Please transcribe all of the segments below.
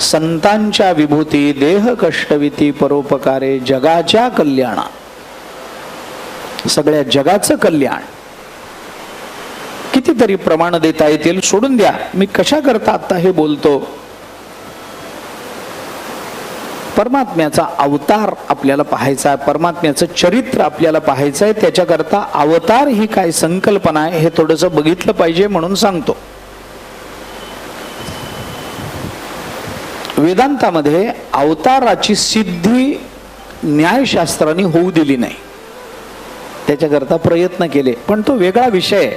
संतांच्या विभूती देह कष्टविती परोपकारे जगाच्या कल्याणा, सगळ्या जगाचं कल्याण. कितीतरी प्रमाण देता येतील, सोडून द्या. मी कशा करता आता हे बोलतो? परमात्म्याचा अवतार आपल्याला पाहायचा आहे, परमात्म्याचं चरित्र आपल्याला पाहायचं आहे. त्याच्याकरता अवतार ही काय संकल्पना आहे हे थोडंसं बघितलं पाहिजे म्हणून सांगतो. वेदांतामध्ये अवताराची सिद्धी न्यायशास्त्राने होऊ दिली नाही, त्याच्याकरता प्रयत्न केले, पण तो वेगळा विषय आहे.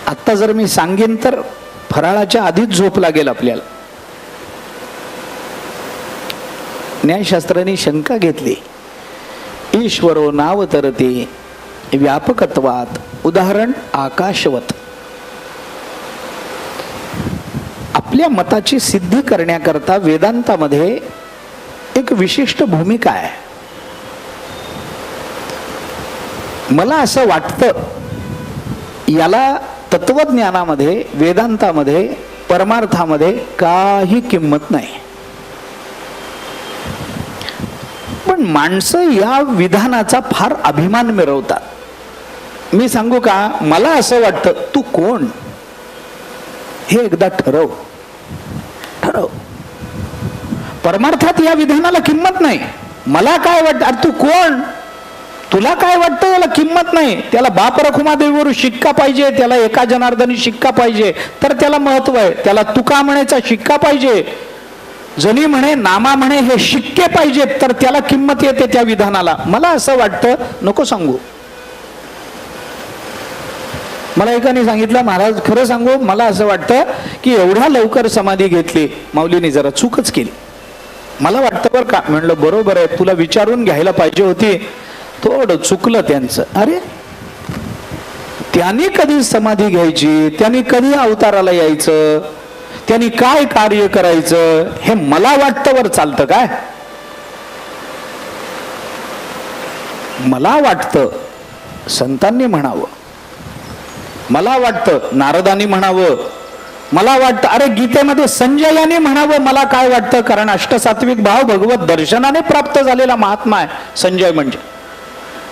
आत्ता जर मी सांगेन तर फराळाच्या आधीच झोप लागेल आपल्याला. न्यायशास्त्राने शंका घेतली, ईश्वरो नावतरते व्यापकत्वात, उदाहरण आकाशवत. आपल्या मताची सिद्धी करण्याकरता वेदांतामध्ये एक विशिष्ट भूमिका आहे. मला असं वाटतं, याला तत्वज्ञानामध्ये, वेदांतामध्ये, परमार्थामध्ये काही किंमत नाही. पण माणसं या विधानाचा फार अभिमान मिरवतात. मी सांगू का, मला असं वाटतं, तू कोण हे एकदा ठरव. परमार्थात या विधानाला किंमत नाही. मला काय वाटतं, अरे तू कोण, तुला काय वाटतं याला किंमत नाही. त्याला बाप रखुमादेवीवर शिक्का पाहिजे, त्याला एका जनार्दनी शिक्का पाहिजे तर त्याला महत्व आहे. त्याला तुका म्हणायचा शिक्का पाहिजे, जनी म्हणे नामा म्हणे हे शिक्के पाहिजेत तर त्याला किंमत येते त्या विधानाला. मला असं वाटतं, नको सांगू. मला एकाने सांगितलं, महाराज खरं सांगू, मला असं वाटतं की एवढ्या लवकर समाधी घेतली माऊलीने जरा चूकच केली. मला वाटतं बरं का. म्हणलं बरोबर आहे, तुला विचारून घ्यायला पाहिजे होती, थोडं चुकलं त्यांचं. अरे त्यांनी कधी समाधी घ्यायची, त्यांनी कधी अवताराला यायचं, त्यांनी काय कार्य करायचं हे मला वाटतं वर चालतं काय? मला वाटतं संतांनी म्हणावं, मला वाटतं नारदांनी म्हणावं, मला वाटतं अरे गीतेमध्ये संजयाने म्हणावं. मला काय वाटतं, कारण अष्टसात्विक भाव भगवत दर्शनाने प्राप्त झालेला महात्मा आहे संजय. म्हणजे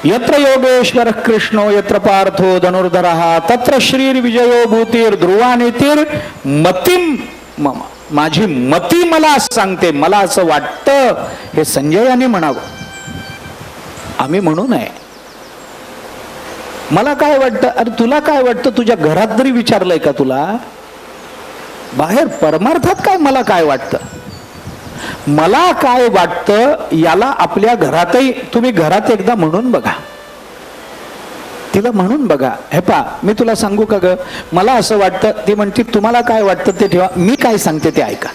यत्र योगेश्वर कृष्णो यत्र पार्थो धनुर्धरः तत्र श्रीर विजयो भूतीर ध्रुवानीतीर मतिम मम. माझी मती मला सांगते, मला असं वाटतं हे संजयाने म्हणावं, आम्ही म्हणू नये. मला काय वाटतं, अरे तुला काय वाटतं, तुझ्या घरात तरी विचारलंय का तुला? बाहेर परमार्थात काय मला काय वाटतं, मला काय वाटतं याला आपल्या घरातही तुम्ही घरात एकदा म्हणून बघा, तिला म्हणून बघा. हे पा मी तुला सांगू का ग, मला असं वाटतं. ती म्हणते तुम्हाला काय वाटतं ते ठेवा, मी काय सांगते ते ऐका.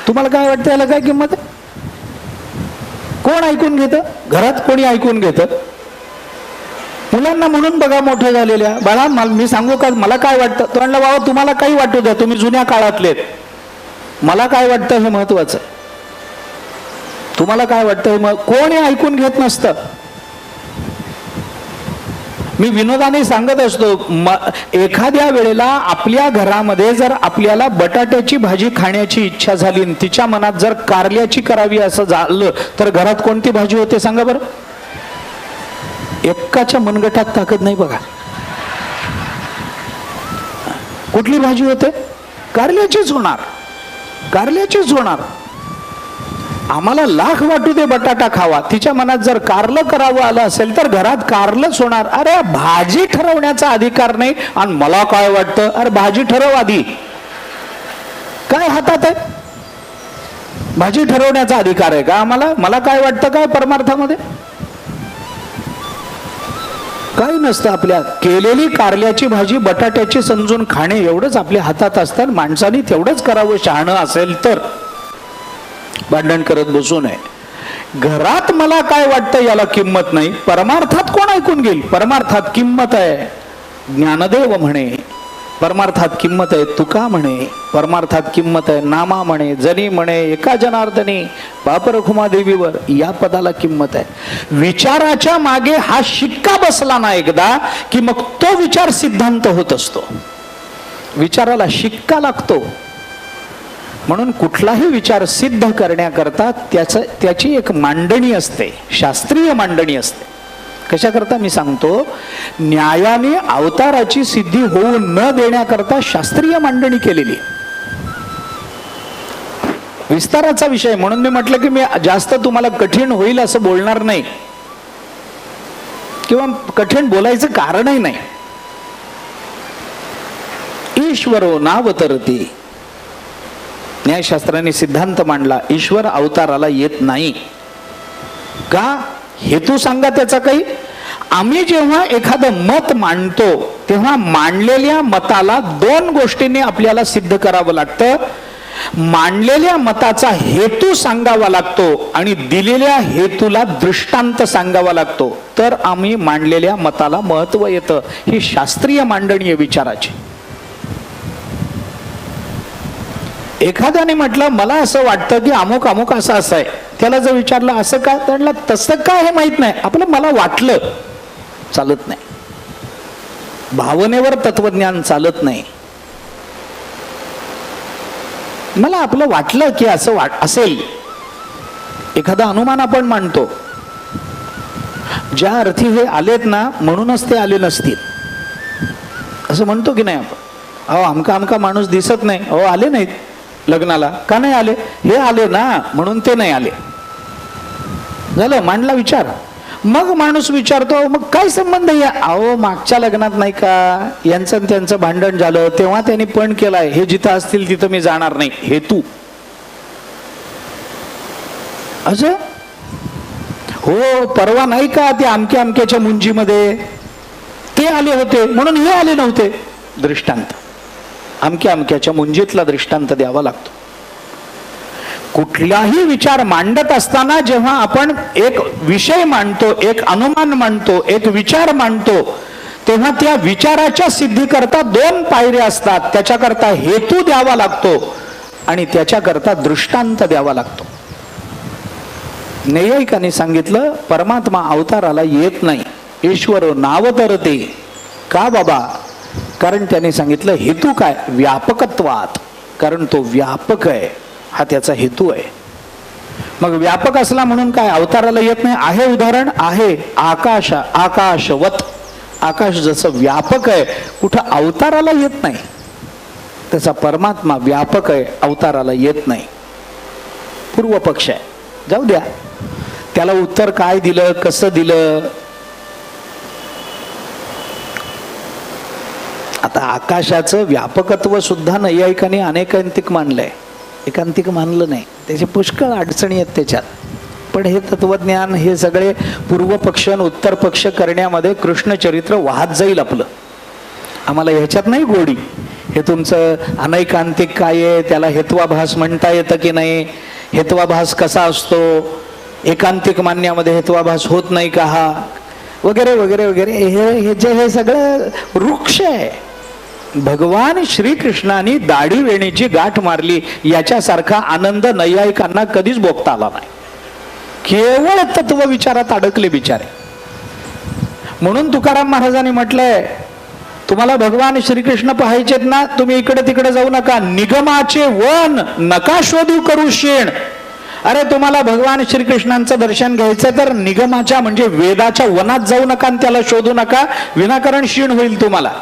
तुम्हाला काय वाटतं याला काय किंमत आहे? कोण ऐकून घेतं? घरात कोणी ऐकून घेतं? मुलांना म्हणून बघा मोठं झालेल्या, बाळा मी सांगू का मला काय वाटतं? तो म्हणला बाबा तुम्हाला काही वाटू द्या, तुम्ही जुन्या काळातले, मला काय वाटतं हे महत्वाचं. तुम्हाला काय वाटतं हे कोणी ऐकून घेत नसतं. मी विनोदाने सांगत असतो, एखाद्या वेळेला आपल्या घरामध्ये जर आपल्याला बटाट्याची भाजी खाण्याची इच्छा झाली, तिच्या मनात जर कारल्याची करावी असं झालं तर घरात कोणती भाजी होते सांगा बरं? एकाच्या मनगटात ताकद नाही बघा. कुठली भाजी होते? कारल्याचीच होणार, कारल्याचीच होणार. आम्हाला लाख वाटू दे बटाटा खावा, तिच्या मनात जर कारलं करावं आलं असेल तर घरात कारलंच होणार. अरे भाजी ठरवण्याचा अधिकार नाही. आणि मला काय वाटतं, अरे भाजी ठरव आधी. काय हातात आहे? भाजी ठरवण्याचा अधिकार आहे का आम्हाला? मला काय वाटतं काय परमार्थामध्ये? काही नसतं. आपल्या केलेली कारल्याची भाजी बटाट्याची समजून खाणे एवढंच आपल्या हातात असतं. माणसाने तेवढंच करावं शहाणं असेल तर, भांडण करत बसू नये. घरात मला काय वाटतं याला किंमत नाही, परमार्थात कोण ऐकून घेईल? परमार्थात किंमत आहे. ज्ञानदेव म्हणे परमार्थात किंमत आहे, तुका म्हणे परमार्थात किंमत आहे, नामा म्हणे, जनी म्हणे, एका जनार्दनी, बाप रखुमादेवीवर, या पदाला किंमत आहे. विचाराच्या मागे हा शिक्का बसला ना एकदा की मग तो विचार सिद्धांत होत असतो. विचाराला शिक्का लागतो. म्हणून कुठलाही विचार सिद्ध करण्याकरता त्याची एक मांडणी असते, शास्त्रीय मांडणी असते. कशा करता मी सांगतो, न्यायाने अवताराची सिद्धी होऊ न देण्याकरता शास्त्रीय मांडणी केलेली. विस्ताराचा विषय म्हणून मी म्हटलं की मी जास्त तुम्हाला कठीण होईल असं बोलणार नाही किंवा कठीण बोलायचं कारणही नाही. ईश्वरो नावतरती, न्यायशास्त्राने सिद्धांत मांडला, ईश्वर अवताराला येत नाही. का? हेतू सांगा त्याचा काही. आम्ही जेव्हा एखादं मत मांडतो तेव्हा मांडलेल्या मताला दोन गोष्टींनी आपल्याला सिद्ध करावं लागतं. मांडलेल्या मताचा हेतू सांगावा लागतो आणि दिलेल्या हेतूला दृष्टांत सांगावा लागतो, तर आम्ही मांडलेल्या मताला महत्व येतं. ही शास्त्रीय मांडणी आहे विचाराची. एखाद्याने म्हटलं मला असं वाटतं की अमुक अमुक असं असं आहे, त्याला जर विचारलं असं काय, तर तसं काय हे माहित नाही. आपलं मला वाटलं चालत नाही. भावनेवर तत्वज्ञान चालत नाही. मला आपलं वाटलं की असं असेल. एखादा अनुमान आपण मांडतो, ज्या अर्थी हे आलेत ना म्हणूनच ते आले नसतील असं म्हणतो की नाही आपण. अहो आमका आमका माणूस दिसत नाही, अहो आले नाहीत लग्नाला, का नाही आले? हे आले ना म्हणून ते नाही आले. झालं, मांडला विचार. मग माणूस विचारतो मग काय संबंध या? अहो मागच्या लग्नात नाही का यांचं त्यांचं भांडण झालं, तेव्हा त्यांनी पण केलाय, हे जिथं असतील तिथं मी जाणार नाही. हेतू असं हो, परवा नाही का ते आमक्या आमक्याच्या मुंजीमध्ये ते आले होते म्हणून हे आले नव्हते. दृष्टांत, अमक्या अमक्याच्या मुंजीतला दृष्टांत द्यावा लागतो. कुठलाही विचार मांडत असताना जेव्हा आपण एक विषय मांडतो, एक अनुमान मांडतो, एक विचार मांडतो, तेव्हा त्या विचाराच्या सिद्धीकरता दोन पायऱ्या असतात. त्याच्याकरता हेतू द्यावा लागतो आणि त्याच्याकरता दृष्टांत द्यावा लागतो. नैयायिकांनी सांगितलं परमात्मा अवताराला येत नाही, ईश्वर नावतरते. का बाबा? कारण त्यांनी सांगितलं हेतू काय? व्यापकत्वात. कारण तो व्यापक आहे, हा त्याचा हेतू आहे. मग व्यापक असला म्हणून काय अवताराला येत नाही? आहे उदाहरण आहे, आकाशवत. आकाश जसं व्यापक आहे, कुठं अवताराला येत नाही, त्याचा परमात्मा व्यापक आहे, अवताराला येत नाही. पूर्व पक्ष आहे, जाऊ द्या. त्याला उत्तर काय दिलं, कसं दिलं? आता आकाशाचं व्यापकत्व सुद्धा नैयायिकांनी अनेकांतिक मानलंय, एकांतिक मानलं नाही. त्याचे पुष्कळ अडचणी आहेत त्याच्यात. पण हे तत्वज्ञान, हे सगळे पूर्व पक्ष आणि उत्तर पक्ष करण्यामध्ये कृष्ण चरित्र वाहत जाईल आपलं. आम्हाला ह्याच्यात नाही गोडी. हे तुमचं अनैकांतिक काय आहे, त्याला हेत्वाभास म्हणता येतं की नाही, हेत्वाभास कसा असतो, एकांतिक मान्यामध्ये हेत्वाभास होत नाही का हा, वगैरे वगैरे वगैरे. हे सगळं वृक्ष आहे. भगवान श्रीकृष्णाने दाढी वेणीची गाठ मारली याच्यासारखा आनंद नैयायिकांना कधीच भोगता आला नाही. केवळ तत्व विचारात अडकले बिचारे. म्हणून तुकाराम महाराजांनी म्हटलंय, तुम्हाला भगवान श्रीकृष्ण पाहायचेत ना, तुम्ही इकडे तिकडे जाऊ नका, निगमाचे वन नका शोधू करू शेण. अरे तुम्हाला भगवान श्रीकृष्णांचं दर्शन घ्यायचं तर निगमाच्या म्हणजे वेदाच्या वनात जाऊ नका आणि त्याला शोधू नका, विनाकारण क्षीण होईल तुम्हाला.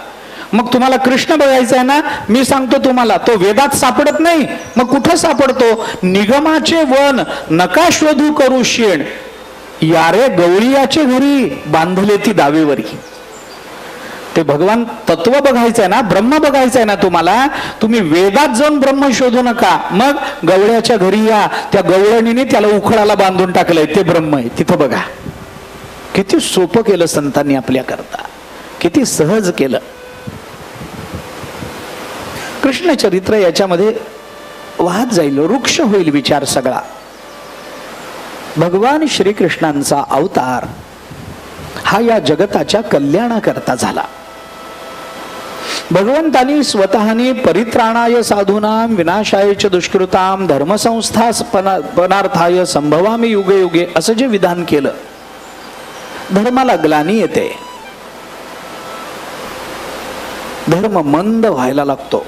मग तुम्हाला कृष्ण बघायचा आहे ना, मी सांगतो तुम्हाला, तो वेदात सापडत नाही, मग कुठं सापडतो? निगमाचे वन नका शोधू करू शेण, यारे गवळीयाचे घरी बांधले ती दावेवरी. ते भगवान तत्व बघायचंय ना, ब्रह्म बघायचंय ना तुम्हाला, तुम्ही वेदात जाऊन ब्रह्म शोधू नका. मग गवळ्याच्या घरी या, त्या गवळणीने त्याला उखळाला बांधून टाकलंय, ते ब्रह्म आहे, तिथं बघा. किती सोपं केलं संतांनी आपल्या करता, किती सहज केलं. कृष्ण चरित्र याच्यामध्ये वाहत जाईल, वृक्ष होईल विचार सगळा. भगवान श्रीकृष्णांचा अवतार हा या जगताच्या कल्याणाकरता झाला. भगवंतानी स्वतःनी परित्राणाय साधूनां विनाशाय च दुष्कृतां धर्मसंस्थापनार्थाय संभवामी युगे युगे असं जे विधान केलं, धर्माला ग्लानी येते, धर्म मंद व्हायला लागतो.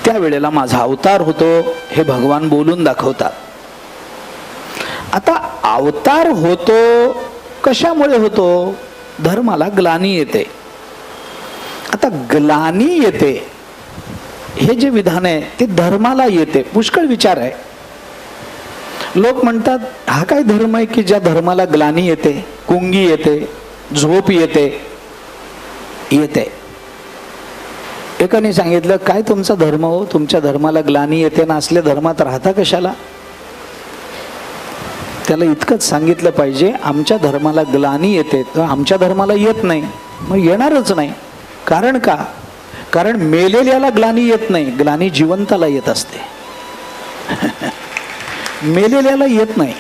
त्यावेळेला माझा अवतार होतो हे भगवान बोलून दाखवतात. आता अवतार होतो कशामुळे होतो? धर्माला ग्लानी येते. आता ग्लानी येते हे जे विधान आहे ते धर्माला येते. पुष्कळ विचार आहे. लोक म्हणतात हा काय धर्म आहे की ज्या धर्माला ग्लानी येते, कुंगी येते, झोप येते. एकाने सांगितलं काय तुमचा धर्म हो, तुमच्या धर्माला ग्लानी येते ना, असल्या धर्मात राहता कशाला? त्याला इतकंच सांगितलं पाहिजे आमच्या धर्माला ग्लानी येते तर आमच्या धर्माला येत नाही, मग येणारच नाही. कारण का? कारण मेलेल्याला ग्लानी येत नाही, ग्लानी जिवंताला येत असते. मेलेल्याला येत नाही.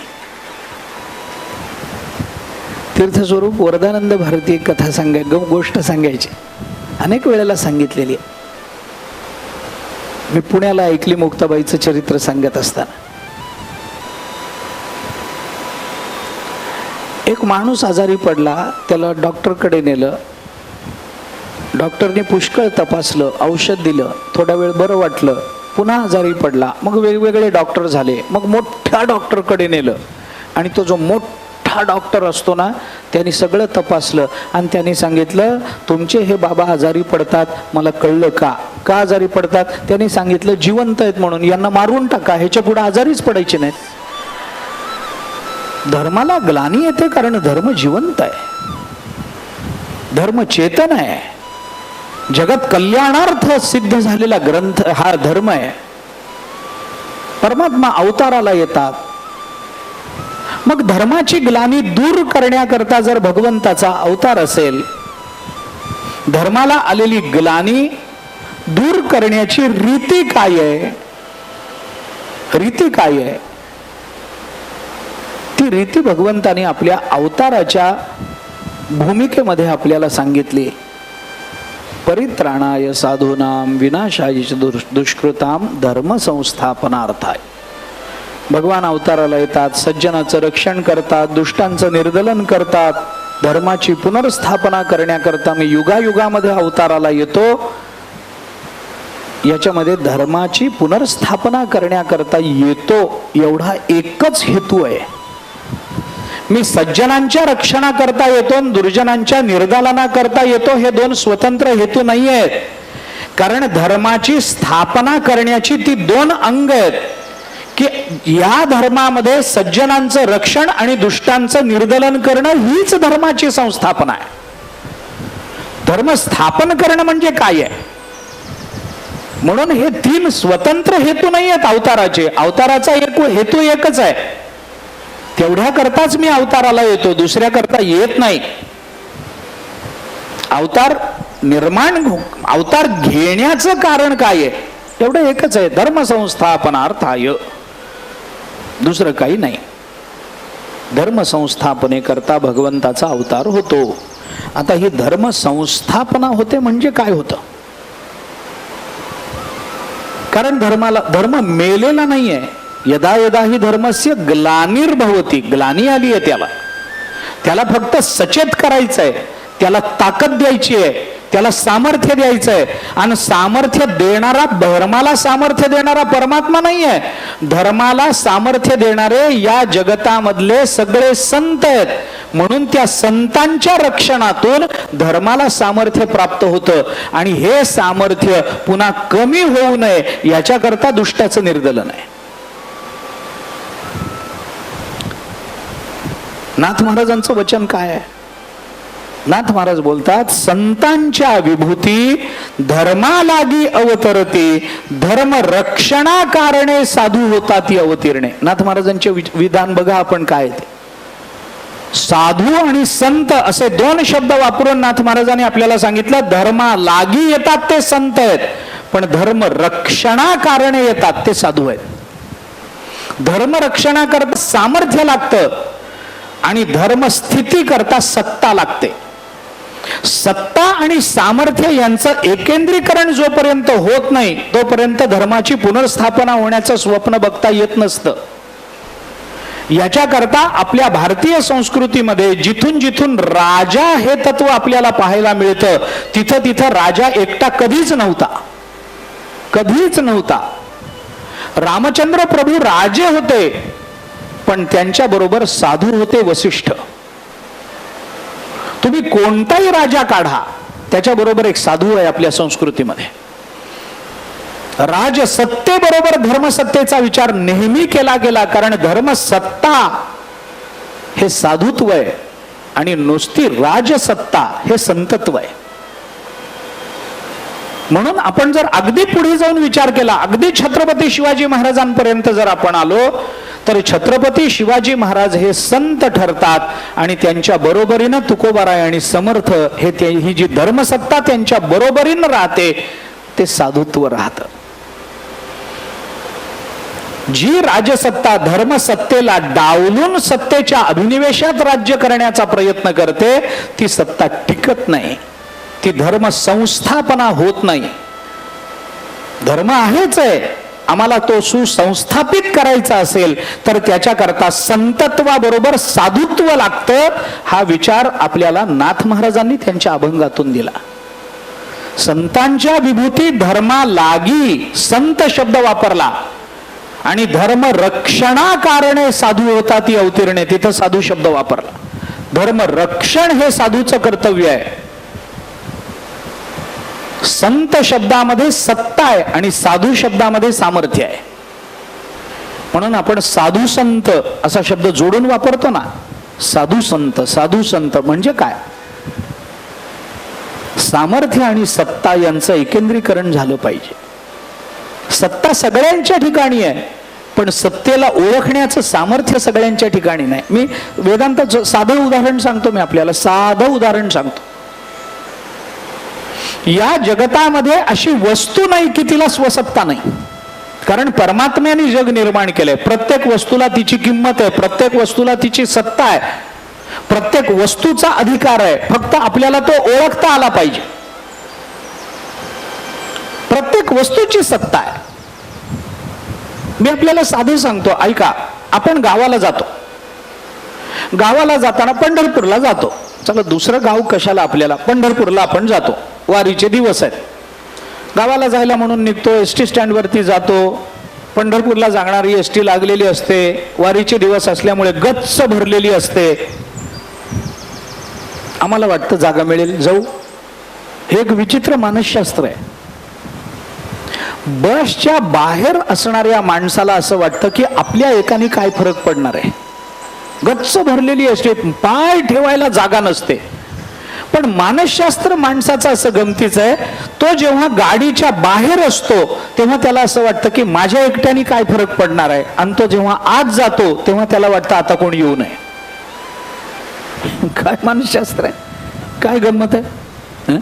तीर्थस्वरूप वरदानंद भारती एक कथा गोष्ट सांगायची, अनेक वेळेला सांगितलेली. मी पुण्याला ऐकली मुक्ताबाईचं चरित्र सांगत असताना. एक माणूस आजारी पडला, त्याला डॉक्टरकडे नेलं. डॉक्टरने पुष्कळ तपासलं, औषध दिलं, थोडा वेळ बरं वाटलं, पुन्हा आजारी पडला. मग वेगवेगळे डॉक्टर झाले. मग मोठ्या डॉक्टरकडे नेलं आणि तो जो मोठा डॉक्टर असतो ना, त्यांनी सगळं तपासलं आणि त्यांनी सांगितलं तुमचे हे बाबा आजारी पडतात, मला कळलं का आजारी पडतात. त्यांनी सांगितलं जिवंत आहेत म्हणून, यांना मारून टाका, ह्याच्या पुढे आजारीच पडायचे नाहीत. धर्माला ग्लानी येते कारण धर्म जिवंत आहे, धर्म चेतन आहे. जगत कल्याणार्थ सिद्ध झालेला ग्रंथ हा धर्म आहे. परमात्मा अवताराला येतात. मग धर्माची ग्लानी दूर करण्याकरता जर भगवंताचा अवतार असेल, धर्माला आलेली ग्लानी दूर करण्याची रीती काय आहे? रीती काय आहे? ती रीती भगवंताने आपल्या अवताराच्या भूमिकेमध्ये आपल्याला सांगितली. परित्राणाय साधूनाम विनाशाय दुष्कृताम धर्म संस्थापनार्थाय. भगवान अवताराला येतात, सज्जनाचं रक्षण करतात, दुष्टांचं निर्दलन करतात, धर्माची पुनर्स्थापना करण्याकरता मी युगायुगामध्ये अवताराला येतो. याच्यामध्ये धर्माची पुनर्स्थापना करण्याकरता येतो एवढा एकच हेतू आहे. मी सज्जनांच्या रक्षणाकरता येतो, दुर्जनांच्या निर्दालना करता येतो, हे दोन स्वतंत्र हेतू नाही आहेत. कारण धर्माची स्थापना करण्याची ती दोन अंग आहेत की या धर्मामध्ये सज्जनांचं रक्षण आणि दुष्टांचं निर्दलन करणं हीच धर्माची संस्थापना आहे. धर्म स्थापन करणं म्हणजे काय आहे? म्हणून हे तीन स्वतंत्र हेतू नाही आहेत अवताराचे. अवताराचा हेतू एकच आहे, तेवढ्या करताच मी अवताराला येतो, दुसऱ्या करता येत नाही. अवतार अवतार घेण्याचं कारण काय आहे? एवढं एकच आहे, धर्म संस्थापनार्थाय, दुसरं काही नाही. धर्म संस्थापने करता भगवंताचा अवतार होतो. आता ही धर्म संस्थापना होते म्हणजे काय होतं? कारण धर्म मेलेला नाहीये. यदा यदा ही धर्मस्य ग्लानिर्भवती, ग्लानी आली आहे त्याला फक्त सचेत करायचंय, त्याला ताकद द्यायची आहे, त्याला सामर्थ्य द्यायचं आहे. आणि सामर्थ्य देणारा, धर्माला सामर्थ्य देणारा परमात्मा नाही आहे. धर्माला सामर्थ्य देणारे या जगतामधले सगळे संत आहेत. म्हणून त्या संतांच्या रक्षणातून धर्माला सामर्थ्य प्राप्त होतं. आणि हे सामर्थ्य पुन्हा कमी होऊ नये याच्याकरता दुष्टाचं निर्दलन आहे. नाथ महाराजांचं वचन काय आहे? नाथ महाराज बोलतात, संतांच्या विभूती धर्मालागी अवतरते, धर्म रक्षणा कारणे साधू होतात ती अवतीर्णे. नाथ महाराजांचे विधान बघा आपण काय ते. साधू आणि संत असे दोन शब्द वापरून नाथ महाराजांनी आपल्याला सांगितलं, धर्मालागी येतात ते संत आहेत, पण धर्म रक्षणा कारणे येतात ते साधू आहेत. धर्म रक्षणा करता सामर्थ्य लागतं आणि धर्म स्थिती करता सत्ता लागते. सत्ता आणि सामर्थ्य यांचं एकेंद्रीकरण जोपर्यंत होत नाही तोपर्यंत धर्माची पुनर्स्थापना होण्याचं स्वप्न बघता येत नसतं. याच्याकरता आपल्या भारतीय संस्कृतीमध्ये जिथून जिथून राजा हे तत्व आपल्याला पाहायला मिळतं, तिथं तिथं राजा एकटा कधीच नव्हता. कधीच नव्हता. रामचंद्र प्रभू राजे होते, पण त्यांच्या बरोबर साधू होते वसिष्ठ. तुम्ही कोणताही राजा काढा, त्याच्याबरोबर एक साधू आहे आपल्या संस्कृतीमध्ये. राजसत्तेबरोबर धर्मसत्तेचा विचार नेहमी केला गेला, कारण धर्मसत्ता हे साधुत्व आहे आणि नुसती राजसत्ता हे संतत्व आहे. म्हणून आपण जर अगदी पुढे जाऊन विचार केला, अगदी छत्रपती शिवाजी महाराजांपर्यंत जर आपण आलो, तर छत्रपती शिवाजी महाराज हे संत ठरतात आणि त्यांच्या बरोबरीनं तुकोबाराय आणि समर्थ हे ही जी धर्मसत्ता त्यांच्या बरोबरीनं राहते ते साधुत्व राहतं. जी राजसत्ता धर्मसत्तेला डावलून सत्तेच्या अभिनिवेशात राज्य करण्याचा प्रयत्न करते, ती सत्ता टिकत नाही, ती धर्म संस्थापना होत नाही. धर्म आहेच आहे, आम्हाला तो सुसंस्थापित करायचा असेल तर त्याच्याकरता संतत्वाबरोबर साधुत्व लागतं. हा विचार आपल्याला नाथ महाराजांनी त्यांच्या अभंगातून दिला. संतांच्या विभूती धर्मा लागी संत शब्द वापरला आणि धर्म रक्षणाकारणे साधू होता ती अवतीर्णे, तिथं साधू शब्द वापरला. धर्म रक्षण हे साधूचं कर्तव्य आहे. संत शब्दामध्ये सत्ता आहे आणि साधू शब्दामध्ये सामर्थ्य आहे. म्हणून आपण साधू संत असा शब्द जोडून वापरतो ना. साधू संत, साधू संत म्हणजे काय? सामर्थ्य आणि सत्ता यांचं एकत्रीकरण झालं पाहिजे. सत्ता सगळ्यांच्या ठिकाणी आहे, पण सत्तेला ओळखण्याचं सामर्थ्य सगळ्यांच्या ठिकाणी नाही. मी वेदांताचं साधं उदाहरण सांगतो. मी आपल्याला साधं उदाहरण सांगतो. या जगतामध्ये अशी वस्तू नाही की तिला स्वसत्ता नाही, कारण परमात्म्याने जग निर्माण केलंय. प्रत्येक वस्तूला तिची किंमत आहे, प्रत्येक वस्तूला तिची सत्ता आहे, प्रत्येक वस्तूचा अधिकार आहे. फक्त आपल्याला तो ओळखता आला पाहिजे. प्रत्येक वस्तूची सत्ता आहे. मी आपल्याला साधं सांगतो, ऐका. आपण गावाला जातो, गावाला जाताना पंढरपूरला जातो. चला, दुसरं गाव कशाला आपल्याला, पंढरपूरला आपण जातो. वारीचे दिवस आहेत, गावाला जायला म्हणून निघतो. एसटी स्टँडवरती जातो. पंढरपूरला जाणारी एसटी लागलेली असते. वारीचे दिवस असल्यामुळे गच्च भरलेली असते. आम्हाला वाटतं जागा मिळेल, जाऊ. हे एक विचित्र मानसशास्त्र आहे. बसच्या बाहेर असणाऱ्या माणसाला असं वाटतं की आपल्या एकाने काय फरक पडणार आहे. गच्च भरलेली असते, पाय ठेवायला जागा नसते. पण मानसशास्त्र माणसाचं असं गमतीच आहे, तो जेव्हा गाडीच्या बाहेर असतो तेव्हा त्याला असं वाटतं की माझ्या एकट्याने काय फरक पडणार आहे, आणि तो जेव्हा आत जातो तेव्हा त्याला वाटतं आता कोण येऊ नये. काय मानसशास्त्र आहे, काय गंमत आहे.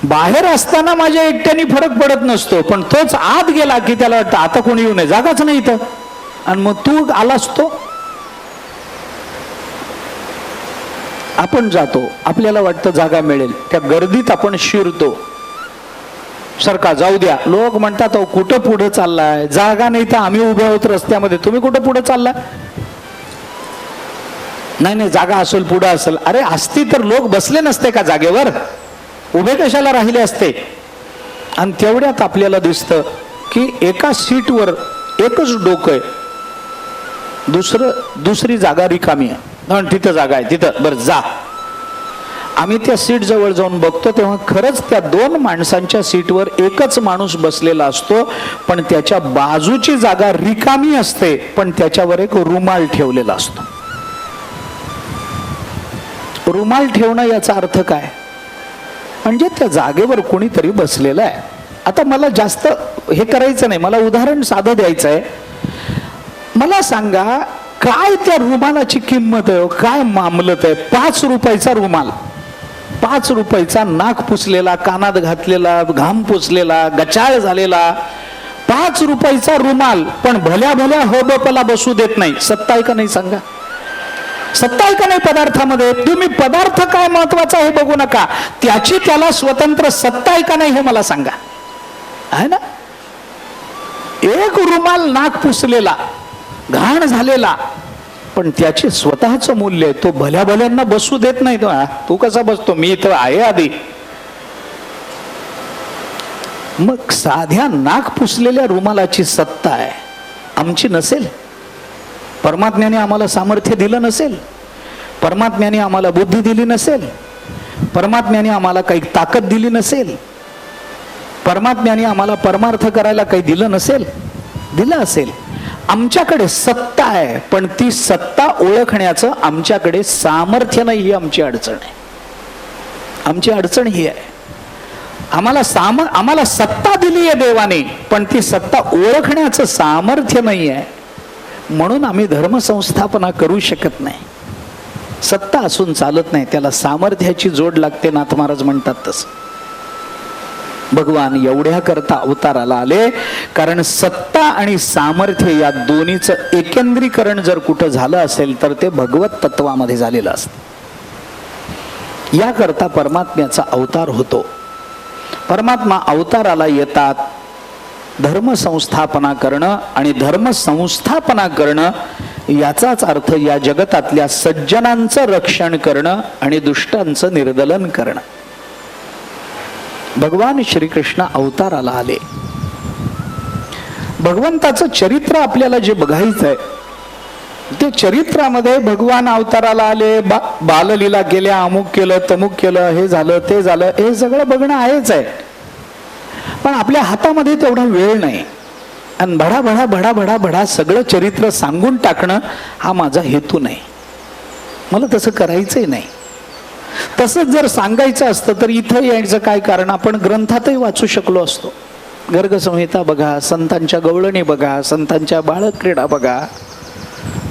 बाहेर असताना माझ्या एकट्याने फरक पडत नसतो, पण तोच आत गेला की त्याला वाटतं आता कोणी येऊ नये, जागाच नाही इथं, आणि मग तू आलास. तो आपण जातो, आपल्याला वाटतं जागा मिळेल, त्या गर्दीत आपण शिरतो. सरका जाऊ द्या. लोक म्हणतात अहो कुठं पुढे चाललाय, जागा नाही तर आम्ही उभे आहोत रस्त्यामध्ये, तुम्ही कुठं पुढे चाललाय. नाही नाही, जागा असेल, पुढे असेल. अरे असती तर लोक बसले नसते का जागेवर, उभे कशाला राहिले असते. आणि तेवढ्यात आपल्याला दिसतं की एका सीटवर एकच डोकं आहे, दुसरी जागा रिकामी आहे. तिथं जागा आहे, तिथं बरं जा. आम्ही त्या सीट जवळ जाऊन बघतो तेव्हा खरंच त्या दोन माणसांच्या सीटवर एकच माणूस बसलेला असतो, पण त्याच्या बाजूची जागा रिकामी असते, पण त्याच्यावर एक रुमाल ठेवलेला असतो. रुमाल ठेवणं याचा अर्थ काय, म्हणजे त्या जागेवर कोणीतरी बसलेलं आहे. आता मला जास्त हे करायचं नाही, मला उदाहरण साधं द्यायचं आहे. मला सांगा काय त्या रुमालाची किंमत आहे, काय मामलत आहे. 5 रुपयाचा रुमाल, 5 रुपयाचा, नाक पुसलेला, कानात घातलेला, घाम पुसलेला, गचाळ झालेला 5 रुपयाचा रुमाल, पण भल्या भल्या हबपला बसू देत नाही. सत्ता आहे का नाही सांगा, सत्ता आहे का नाही पदार्थामध्ये. तुम्ही पदार्थ काय महत्वाचा हे बघू नका, त्याची त्याला स्वतंत्र सत्ता आहे का नाही हे मला सांगा, आहे ना. एक रुमाल नाक पुसलेला, घाण झालेला, पण त्याचे स्वतःच मूल्य आहे. तो भल्या भल्यांना बसू देत नाही. तू कसा बसतो, मी इथं आहे आधी. मग साध्या नाक पुसलेल्या रुमालाची सत्ता आहे, आमची नसेल? परमात्म्याने आम्हाला सामर्थ्य दिलं नसेल? परमात्म्याने आम्हाला बुद्धी दिली नसेल? परमात्म्याने आम्हाला काही ताकद दिली नसेल? परमात्म्याने आम्हाला परमार्थ करायला काही दिलं नसेल? दिलं असेल. आमच्याकडे सत्ता आहे, पण ती सत्ता ओळखण्याचं आमच्याकडे सामर्थ्य नाही, ही आमची अडचण आहे. आमची अडचण ही आहे. आम्हाला सत्ता दिली आहे देवाने, पण ती सत्ता ओळखण्याचं सामर्थ्य नाही आहे. म्हणून आम्ही धर्मसंस्थापना करू शकत नाही. सत्ता असून चालत नाही, त्याला सामर्थ्याची जोड लागते. नाथ महाराज म्हणतात तसं. भगवान एवढ्या करता अवताराला आले, कारण सत्ता आणि सामर्थ्य या दोन्हीचं एकेंद्रीकरण जर कुठं झालं असेल तर ते भगवत तत्वामध्ये झालेलं असतं. याकरता परमात्म्याचा अवतार होतो. परमात्मा अवताराला येतात धर्मसंस्थापना करणं, आणि धर्मसंस्थापना करणं याचाच अर्थ या जगतातल्या सज्जनांचं रक्षण करणं आणि दुष्टांचं निर्दलन करणं. भगवान श्रीकृष्ण अवताराला आले. भगवंताचं चरित्र आपल्याला जे बघायचं आहे, ते चरित्रामध्ये भगवान अवताराला आले, बाललीला केल्या, अमुक केलं, तमुक केलं, हे झालं, ते झालं, हे सगळं बघणं आहेच आहे. पण आपल्या हातामध्ये तेवढा वेळ नाही, आणि भडा भडा भडा भडा भडा सगळं चरित्र सांगून टाकणं हा माझा हेतू नाही. मला तसं करायचंही नाही. तसंच जर सांगायचं असतं तर इथं यायचं काय कारण? आपण ग्रंथातही वाचू शकलो असतो. गर्गसंहिता बघा, संतांच्या गवळणी बघा, संतांच्या बाळक्रीडा बघा,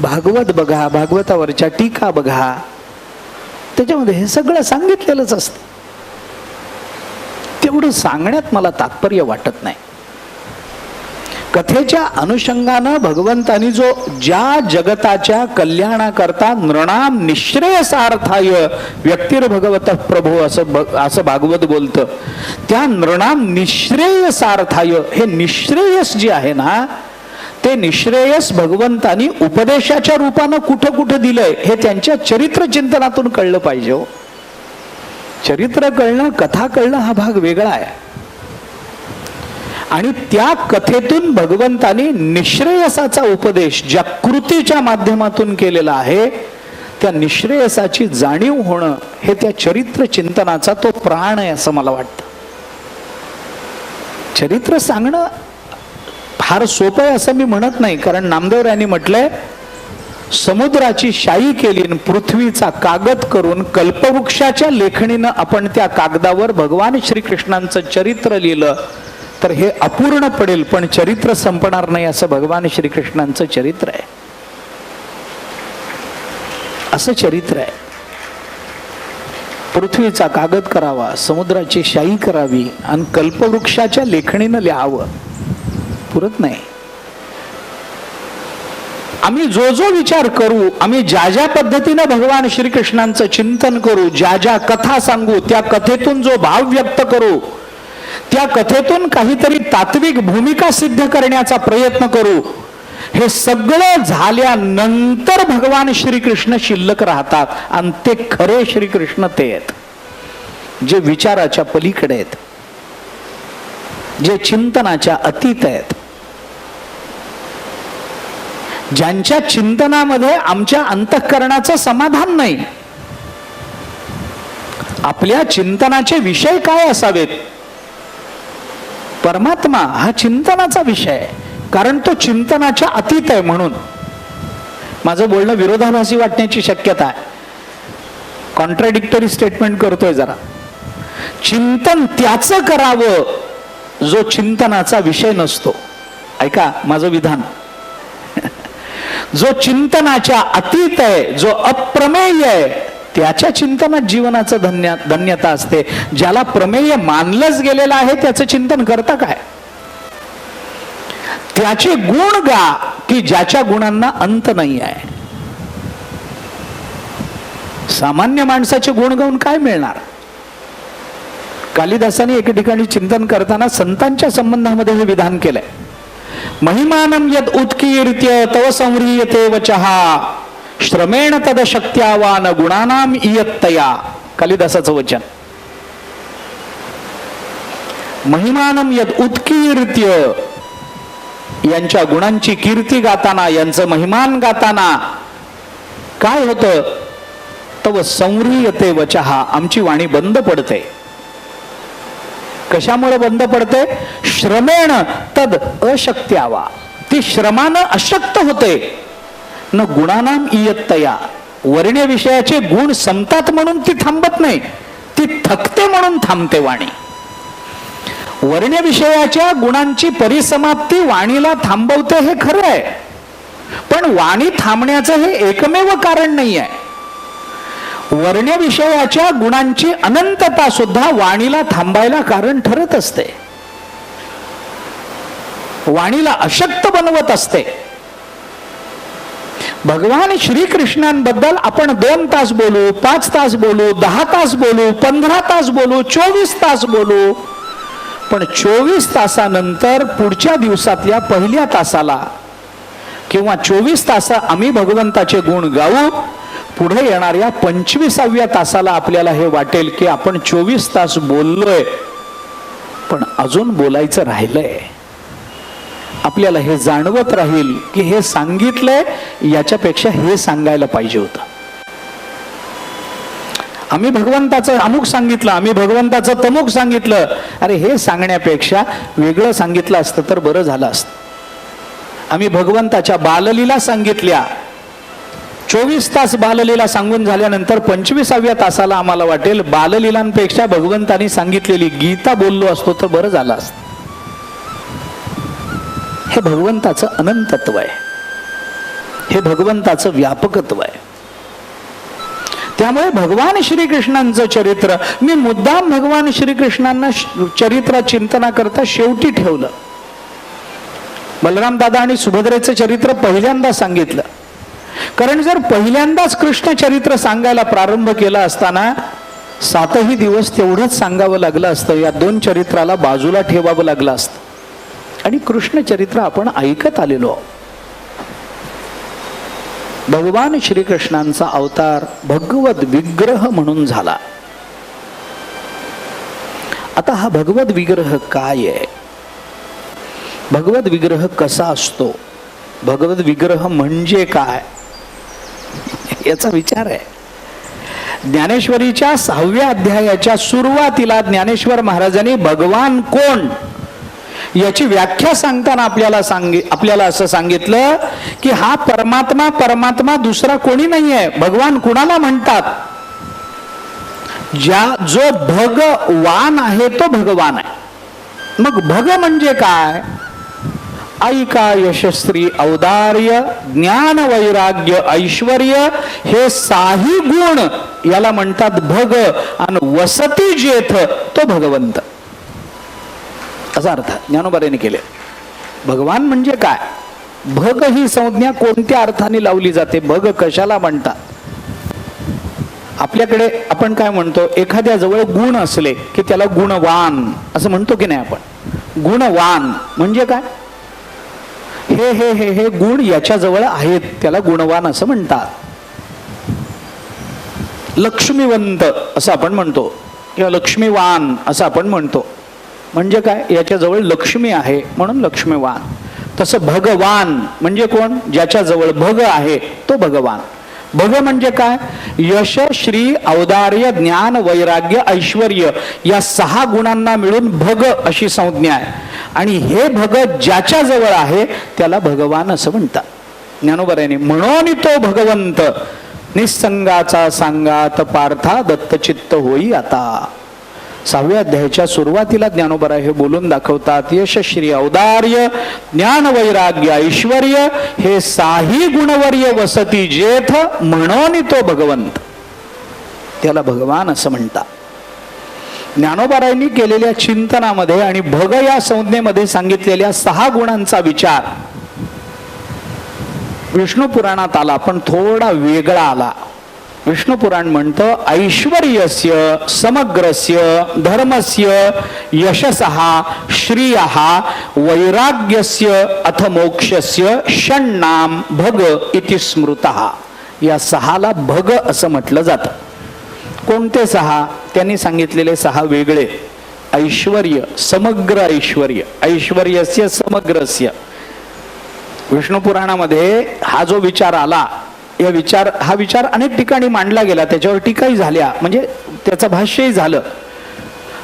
भागवत बघा, भागवतावरच्या टीका बघा, त्याच्यामध्ये हे सगळं सांगितलेलंच असतं. तेवढं सांगण्यात मला तात्पर्य वाटत नाही. कथेच्या अनुषंगानं भगवंतानी जो ज्या जगताच्या कल्याणाकरता नृणाम निःश्रेयसार्थाय व्यक्तिर्भगवत प्रभो असं भागवत बोलतं, त्या नृणाम निःश्रेयसार्थाय, हे निःश्रेयस जे आहे ना, ते निःश्रेयस भगवंतानी उपदेशाच्या रूपानं कुठं कुठं दिलंय हे त्यांच्या चरित्र चिंतनातून कळलं पाहिजे. हो, चरित्र कळणं, कथा कळणं हा भाग वेगळा आहे. आणि त्या कथेतून भगवंतानी निःश्रेयसाचा उपदेश ज्या कृतीच्या माध्यमातून केलेला आहे, त्या निःश्रेयसाची जाणीव होणं हे त्या चरित्र चिंतनाचा तो प्राण आहे असं मला वाटतं. चरित्र सांगणं फार सोपं आहे असं मी म्हणत नाही, कारण नामदेव यांनी म्हटलंय, समुद्राची शाई केली आणि पृथ्वीचा कागद करून कल्पवृक्षाच्या लेखणीनं आपण त्या कागदावर भगवान श्रीकृष्णांचं चरित्र लिहिलं तर हे अपूर्ण पडेल, पण चरित्र संपणार नाही असं भगवान श्रीकृष्णांचं चरित्र आहे. असं चरित्र आहे. पृथ्वीचा कागद करावा, समुद्राची शाई करावी आणि कल्पवृक्षाच्या लेखणीनं लिहावं, पुरत नाही. आम्ही जो जो विचार करू, आम्ही ज्या ज्या पद्धतीनं भगवान श्रीकृष्णांचं चिंतन करू, ज्या ज्या कथा सांगू, त्या कथेतून जो भाव व्यक्त करू, त्या कथेतून काहीतरी तात्विक भूमिका सिद्ध करण्याचा प्रयत्न करू, हे सगळं झाल्यानंतर भगवान श्रीकृष्ण शिल्लक राहतात. आणि ते खरे श्रीकृष्ण ते आहेत जे विचाराच्या पलीकडे आहेत, जे चिंतनाच्या अतीत आहेत, ज्यांच्या चिंतनामध्ये आमच्या अंतःकरणाचं समाधान नाही. आपल्या चिंतनाचे विषय काय असावेत? परमात्मा हा चिंतनाचा विषय आहे, कारण तो चिंतनाच्या अतीत आहे. म्हणून माझं बोलणं विरोधाभासी वाटण्याची शक्यता आहे. कॉन्ट्राडिक्टरी स्टेटमेंट करतोय जरा. चिंतन त्याचं करावं जो चिंतनाचा विषय नसतो. ऐका माझं विधान. जो चिंतनाच्या अतीत आहे, जो अप्रमेय आहे, त्याच्या चिंतनात जीवनाचं धन्यता असते. ज्याला प्रमेय मानलंच गेलेलं आहे त्याचं चिंतन करता काय? त्याचे गुण गा की ज्याच्या गुणांना अंत नाही आहे. सामान्य माणसाचे गुण गाऊन काय मिळणार? कालिदासाने एके ठिकाणी चिंतन करताना संतांच्या संबंधामध्ये हे विधान केलंय. महिमानं यद उत्कीर्त्य तव संह्रियते वचः श्रमेण तद शक्त्यावान गुणानाम इयत्तया. कालिदासाचं वचन. महिमानम यद उत्कीर्त्य, यांच्या गुणांची कीर्ती गाताना, यांचं महिमान गाताना काय होतं? तव संह्रियते वचहा, आमची वाणी बंद पडते. कशामुळे बंद पडते? श्रमेण तद अशक्त्यावा, ती श्रमानं अशक्त होते. न गुणानाम इयत्तया, वर्ण्य विषयाचे गुण संपतात म्हणून ती थांबत नाही, ती थकते म्हणून थांबते वाणी. वर्ण्य विषयाच्या गुणांची परिसमाप्ती वाणीला थांबवते हे खरं आहे, पण वाणी थांबण्याचं हे एकमेव कारण नाही आहे. वर्ण्य विषयाच्या गुणांची अनंतता सुद्धा वाणीला थांबायला कारण ठरत असते, वाणीला अशक्त बनवत असते. भगवान श्रीकृष्णांबद्दल आपण 2 तास बोलू, 5 तास बोलू, 10 तास बोलू, 15 तास बोलू, 24 तास बोलू, पण 24 तासानंतर पुढच्या दिवसातल्या पहिल्या तासाला किंवा 24 तास आम्ही भगवंताचे गुण गाऊ, पुढे येणाऱ्या 25व्या तासाला आपल्याला हे वाटेल की आपण 24 तास बोललोय, पण अजून बोलायचं राहिलंय. आपल्याला हे जाणवत राहील की हे सांगितलंय याच्यापेक्षा हे सांगायला पाहिजे होतं. आम्ही भगवंताचं अमुक सांगितलं, आम्ही भगवंताचं तमुक सांगितलं, अरे हे सांगण्यापेक्षा वेगळं सांगितलं असतं तर बरं झालं असतं. आम्ही भगवंताच्या बाललीला सांगितल्या, 24 तास बाललीला सांगून झाल्यानंतर 25व्या तासाला आम्हाला वाटेल बाललीलांपेक्षा भगवंतानी सांगितलेली गीता बोललो असतो तर बरं झालं असतं. हे भगवंताचं अनंतत्व आहे, हे भगवंताचं व्यापकत्व आहे. त्यामुळे भगवान श्रीकृष्णांचं चरित्र मी मुद्दाम भगवान श्रीकृष्णांना चरित्र चिंतना करता शेवटी ठेवलं. बलराम दादा आणि सुभद्रेचं चरित्र पहिल्यांदा सांगितलं, कारण जर पहिल्यांदाच कृष्ण चरित्र सांगायला प्रारंभ केला असताना 7ही दिवस तेवढंच सांगावं लागलं असतं, या 2 चरित्राला बाजूला ठेवावं लागलं असतं आणि कृष्ण चरित्र आपण ऐकत आलेलो आहोत. भगवान श्रीकृष्णांचा अवतार भगवत विग्रह म्हणून झाला. आता हा भगवत विग्रह काय आहे? भगवत विग्रह कसा असतो? भगवत विग्रह म्हणजे काय याचा विचार आहे. ज्ञानेश्वरीच्या 6व्या अध्यायाच्या सुरुवातीला ज्ञानेश्वर महाराजांनी भगवान कोण याची व्याख्या सांगताना आपल्याला असं सांगितलं की हा परमात्मा दुसरा कोणी नाही आहे. भगवान कुणाला म्हणतात? जो भगवान आहे तो भगवान आहे. मग भग म्हणजे काय? ऐका यशस्वी औदार्य ज्ञान वैराग्य ऐश्वर्य हे 6ही गुण याला म्हणतात भग. आणि वसती जेथ तो भगवंत असा अर्थ ज्ञानोबाने केले. भगवान म्हणजे काय? भग ही संज्ञा कोणत्या अर्थाने लावली जाते? भग कशाला म्हणतात? आपल्याकडे आपण काय म्हणतो, एखाद्या जवळ गुण असले की त्याला गुणवान असं म्हणतो की नाही आपण? गुणवान म्हणजे काय? हे हे हे हे गुण याच्या जवळ आहेत त्याला गुणवान असं म्हणतात. लक्ष्मीवंत असं आपण म्हणतो किंवा लक्ष्मीवान असं आपण म्हणतो. म्हणजे काय? याच्या जवळ लक्ष्मी आहे म्हणून लक्ष्मीवान. तसं भगवान म्हणजे कोण? ज्याच्या जवळ भग आहे तो भगवान. भग म्हणजे काय? यश श्री औदार्य ज्ञान वैराग्य ऐश्वर्य या 6 गुणांना मिळून भग अशी संज्ञा आहे. आणि हे भग ज्याच्या जवळ आहे त्याला भगवान असं म्हणतात ज्ञानोबाने. म्हणून तो भगवंत निसंगाचा सांगात पार्था दत्तचित्त होई आता. 6व्या अध्यायाच्या सुरुवातीला ज्ञानोबा हे बोलून दाखवतात, यश श्री औदार्य ज्ञान वैराग्य ऐश्वर्य हे 6ही गुणवर्य वसती जेथ म्हणून तो भगवंत त्याला भगवान असं म्हणतात. ज्ञानोबारायांनी केलेल्या चिंतनामध्ये आणि भग या संज्ञेमध्ये सांगितलेल्या 6 गुणांचा विचार विष्णू पुराणात आला, पण थोडा वेगळा आला. विष्णू पुराण म्हणतं ऐश्वर्यस्य समग्रस्य धर्मस्य यशसः श्रियः वैराग्यस्य अथ मोक्षस्य षण्णाम भग इति स्मृतः. या 6ला भग असं म्हटलं जातं. कोणते 6? त्यांनी सांगितलेले 6 वेगळे. ऐश्वर्य, समग्र ऐश्वर्य, ऐश्वर्यस्य समग्रस्य. विष्णू पुराणामध्ये हा जो विचार आला, हा विचार अनेक ठिकाणी मांडला गेला, त्याच्यावर टीकाही झाल्या, म्हणजे त्याचं भाष्यही झालं.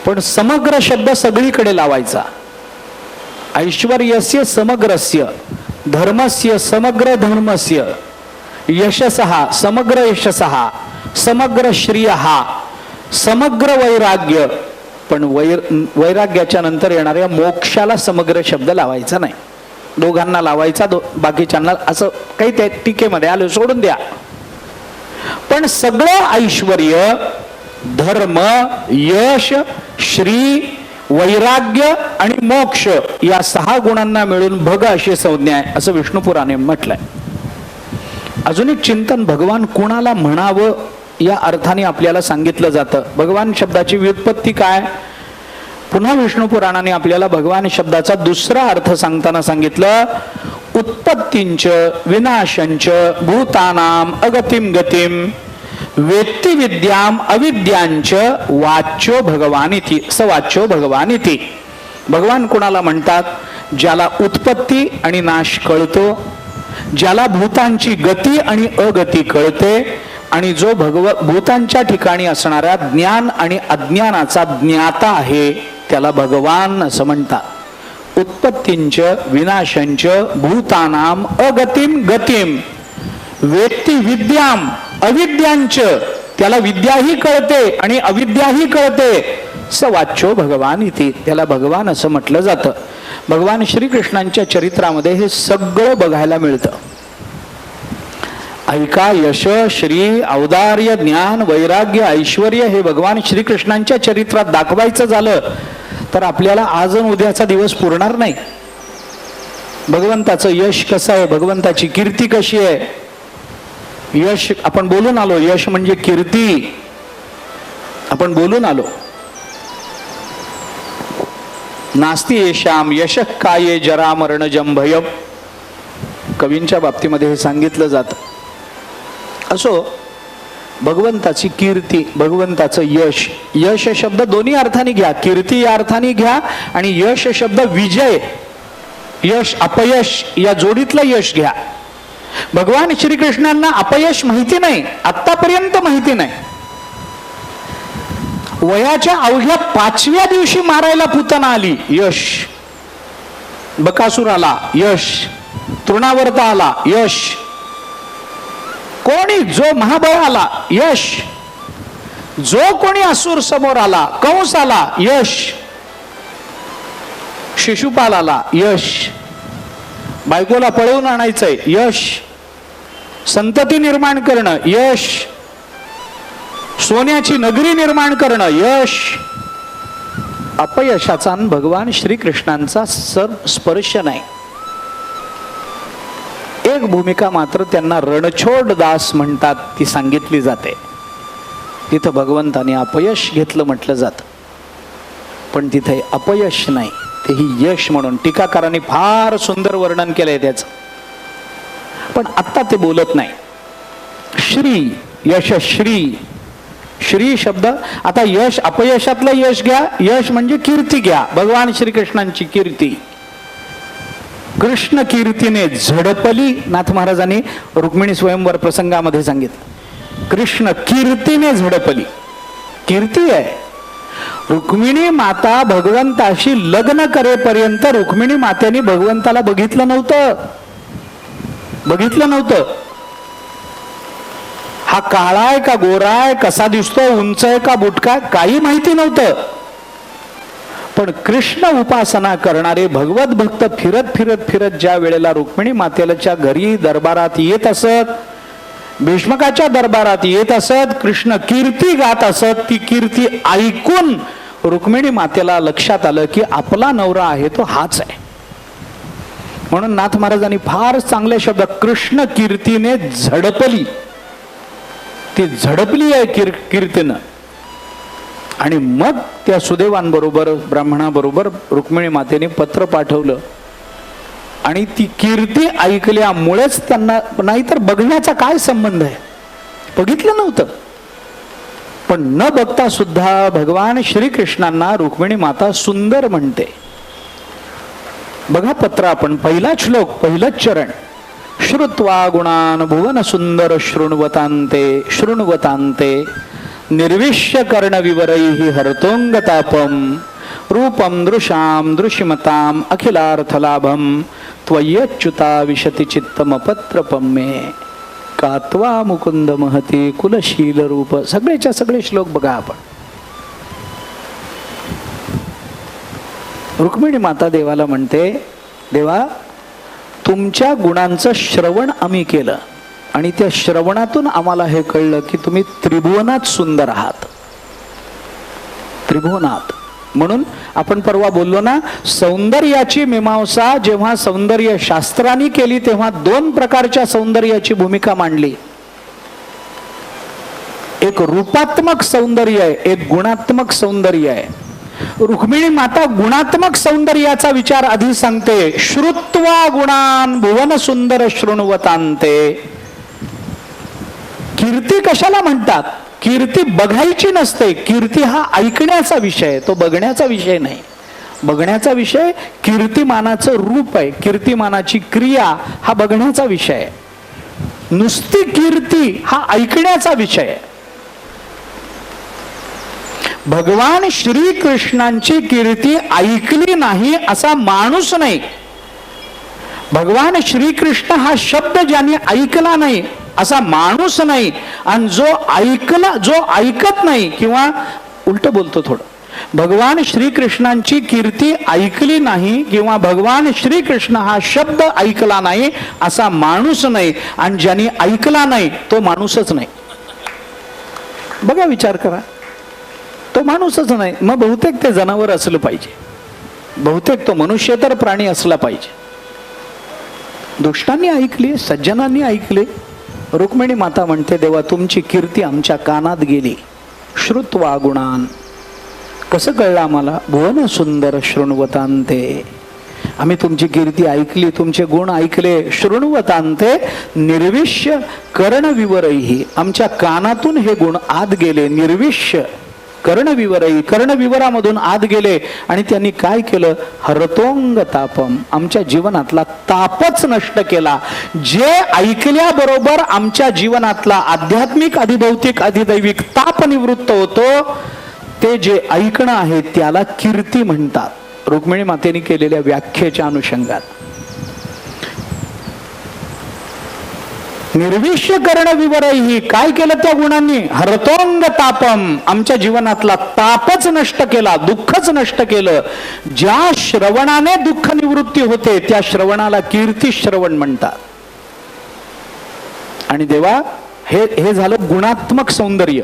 पण समग्र शब्द सगळीकडे लावायचा. ऐश्वर्यस्य समग्रस्य, धर्मस्य समग्र धर्मस्य, यशसः समग्र यशसः, समग्र श्रियः, समग्र वैराग्य. पण वैराग्याच्या नंतर येणाऱ्या मोक्षाला समग्र शब्द लावायचा नाही, दोघांना लावायचा, बाकीच्यांना असं काही त्या टीकेमध्ये आलं, सोडून द्या. पण सगळं ऐश्वर्य, धर्म, यश, श्री, वैराग्य आणि मोक्ष या 6 गुणांना मिळून भग अशी संज्ञा आहे, असं विष्णू पुराणे म्हटलंय. अजून एक चिंतन, भगवान कुणाला म्हणावं या अर्थाने आपल्याला सांगितलं जातं. भगवान शब्दाची व्युत्पत्ती काय? पुन्हा विष्णू पुराणाने आपल्याला भगवान शब्दाचा दुसरा अर्थ सांगताना सांगितलं, उत्पत्तींच विनाशंच भूतानाम अगतिम गतिम वेत्ती विद्याम अविद्यांच वाच्यो भगवानिती, सवाच्यो भगवानिती. भगवान कुणाला म्हणतात? ज्याला उत्पत्ती आणि नाश कळतो, ज्याला भूतांची गती आणि अगती कळते, आणि जो भूतांच्या ठिकाणी असणाऱ्या ज्ञान आणि अज्ञानाचा ज्ञाता आहे, त्याला भगवान असं म्हणतात. उत्पत्तींच विनाशंच भूतानाम अगतिम गतिम वेत्ती विद्याम अविद्यांच, त्याला विद्याही कळते आणि अविद्याही कळते, स वाच्यो भगवान इति, त्याला भगवान असं म्हटलं जातं. भगवान श्रीकृष्णांच्या चरित्रामध्ये हे सगळं बघायला मिळतं. ऐका, यश, श्री, औदार्य, ज्ञान, वैराग्य, ऐश्वर्य हे भगवान श्रीकृष्णांच्या चरित्रात दाखवायचं झालं तर आपल्याला आज आणि उद्याचा दिवस पुरणार नाही. भगवंताचं यश कसं आहे, भगवंताची कीर्ती कशी आहे. यश आपण बोलून आलो, यश म्हणजे कीर्ती आपण बोलून आलो. नास्ति येषाम यशः काये जरा मरणजं भयम्, कवींच्या बाबतीमध्ये हे सांगितलं जातं. असो, भगवंताची कीर्ती, भगवंताचं यश, यश शब्द दोन्ही अर्थाने घ्या, कीर्ती या अर्थाने घ्या आणि यश शब्द विजय, यश अपयश या जोडीतलं यश घ्या. भगवान श्रीकृष्णांना अपयश माहिती नाही, आतापर्यंत माहिती नाही. वयाच्या अवघ्या 5व्या दिवशी मारायला पूतना आली, यश. बकासूर आला, यश. तृणावर्ता आला, यश. कोणी जो महाबळ आला, यश. जो कोणी असुर समोर आला, कंस आला, यश. शिशुपाल आला, यश. बायकोला पळवून आणायचंय, यश. संतती निर्माण करणं, यश. सोन्याची नगरी निर्माण करणं, यश. अपयशाचा भगवान श्रीकृष्णांचा स्पर्श नाही. एक भूमिका मात्र त्यांना रणछोड दास म्हणतात, ती सांगितली जाते. तिथं भगवंताने अपयश घेतलं म्हटलं जातं, पण तिथे अपयश नाही, तेही यश म्हणून टीकाकारांनी फार सुंदर वर्णन केलंय त्याचं. पण आत्ता ते बोलत नाही. श्री, यशश्री, श्री शब्द. आता यश, अपयशातलं यश घ्या, यश म्हणजे कीर्ती घ्या, भगवान श्रीकृष्णांची कीर्ती. कृष्ण कीर्तीने झडपली, नाथ महाराजांनी रुक्मिणी स्वयंवर प्रसंगामध्ये सांगितलं. कृष्ण कीर्तीने झडपली, कीर्ती आहे. रुक्मिणी माता भगवंताशी लग्न करेपर्यंत रुक्मिणी मातेने भगवंताला बघितलं नव्हतं. हा काळा आहे का गोरा आहे, कसा दिसतो, उंच आहे का बुटका, काही माहिती नव्हतं. पण कृष्ण उपासना करणारे भगवत भक्त फिरत फिरत फिरत ज्या वेळेला रुक्मिणी मातेच्या घरी दरबारात येत असत, भीष्मकाच्या दरबारात येत असत, कृष्ण कीर्ती गात असत, ती कीर्ती ऐकून रुक्मिणी मातेला लक्षात आलं की आपला नवरा आहे तो हाच आहे. म्हणून नाथ महाराजांनी फार चांगले शब्द, कृष्ण कीर्तीने झडपली, ती झडपली आहे कीर्तीनं. आणि मग त्या सुदैवांबरोबर, ब्राह्मणाबरोबर रुक्मिणी मातेने पत्र पाठवलं आणि ती कीर्ती ऐकल्यामुळेच त्यांना, नाहीतर बघण्याचा काय संबंध आहे, बघितलं नव्हतं. पण न बघता सुद्धा भगवान श्रीकृष्णांना रुक्मिणी माता सुंदर म्हणते. बघा पत्र आपण, पहिला श्लोक, पहिलंच चरण. श्रुत्वा गुणान भुवन सुंदर शृण्वतांते शृण्वतांते निर्विश्य कर्ण विवरैहि हरतोंगतापम रूपम दृशाम दृशिमताम अखिलार्थलाभम त्वय्यच्युता विशति चित्तमपत्रपम मे कात्वा मुकुंद महती कुलशील रूप. सगळेच्या सगळे श्लोक बघा आपण. रुक्मिणी माता देवाला म्हणते, देवा तुमच्या गुणांचं श्रवण आम्ही केलं आणि त्या श्रवणातून आम्हाला हे कळलं की तुम्ही त्रिभुवनात सुंदर आहात. त्रिभुवनात म्हणून आपण परवा बोललो ना, सौंदर्याची मीमांसा जेव्हा सौंदर्य शास्त्रांनी केली तेव्हा दोन प्रकारच्या सौंदर्याची भूमिका मांडली. एक रूपात्मक सौंदर्य आहे, एक गुणात्मक सौंदर्य आहे. रुक्मिणी माता गुणात्मक सौंदर्याचा विचार आधी सांगते. श्रुत्वा गुणान भुवन सुंदर शृण्वतांते. कीर्ती कशाला म्हणतात? कीर्ती बघायची नसते. कीर्ती हा ऐकण्याचा विषय, तो बघण्याचा विषय नाही. बघण्याचा विषय कीर्तिमानाचं रूप आहे, कीर्तिमानाची क्रिया हा बघण्याचा विषय आहे. नुसती कीर्ती हा ऐकण्याचा विषय आहे. भगवान श्रीकृष्णांची कीर्ती ऐकली नाही असा माणूस नाही. भगवान श्रीकृष्ण हा शब्द ज्याने ऐकला नाही असा माणूस नाही. आणि जो ऐकला, जो ऐकत नाही, किंवा उलट बोलतो थोडं, भगवान श्रीकृष्णांची कीर्ती ऐकली नाही किंवा भगवान श्रीकृष्ण हा शब्द ऐकला नाही असा माणूस नाही. आणि ज्याने ऐकला नाही तो माणूसच नाही. बघा, विचार करा, तो माणूसच नाही. मग बहुतेक ते जनावर असलं पाहिजे, बहुतेक तो मनुष्य तर प्राणी असला पाहिजे. दुष्टांनी ऐकली, सज्जनांनी ऐकले. रुक्मिणी माता म्हणते, देवा तुमची कीर्ती आमच्या कानात गेली. श्रुत्वा गुणान, कसं कळलं आम्हाला? भुवन सुंदर शृण्वतांते. आम्ही तुमची कीर्ती ऐकली, तुमचे गुण ऐकले. शृण्वतांते निर्विश्य कर्णविवरैहि, आमच्या कानातून हे गुण आत गेले. निर्विश्य कर्णविवरैहि, कर्णविवरामधून आत गेले. आणि त्यांनी काय केलं? हरतोंग तापम, आमच्या जीवनातला तापच नष्ट केला. जे ऐकल्याबरोबर आमच्या जीवनातला आध्यात्मिक अधिभौतिक अधिदैविक ताप निवृत्त होतो, ते जे ऐकणं आहे त्याला कीर्ती म्हणतात. रुक्मिणी मातेने केलेल्या व्याख्येच्या अनुषंगात निर्विश्य कर्ण विवरही, काय केलं त्या गुणांनी? हरतोंग तापम, आमच्या जीवनातला तापच नष्ट केला, दुःखच नष्ट केलं. ज्या श्रवणाने दुःख निवृत्ती होते त्या श्रवणाला कीर्ती श्रवण म्हणतात. आणि देवा हे झालं गुणात्मक सौंदर्य.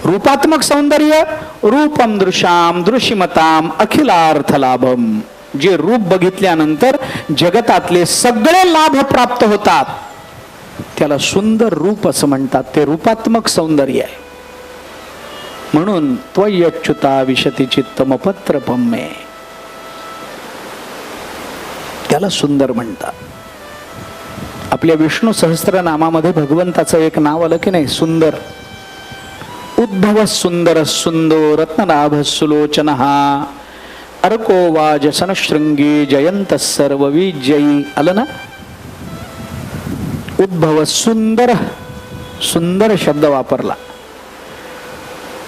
रूपात्मक सौंदर्य, रूपम दृशाम दृशिमताम अखिलार्थलाभम, जे रूप बघितल्यानंतर जगतातले सगळे लाभ प्राप्त होतात त्याला सुंदर रूप असं म्हणतात. ते रूपात्मक सौंदर्य आहे. म्हणून त्वय्यच्युता विशति चित्तमपत्रपम मे, त्याला सुंदर म्हणतात. आपल्या विष्णू सहस्त्रनामामध्ये भगवंताचं एक नाव आलं की नाही, सुंदर. उद्भव सुंदर सुंदो रत्ननाभ सुलोचन अर्को वाजसन शृंगी जयंत सर्व विजयी, आलं ना? उद्भव सुंदर, सुंदर शब्द वापरला.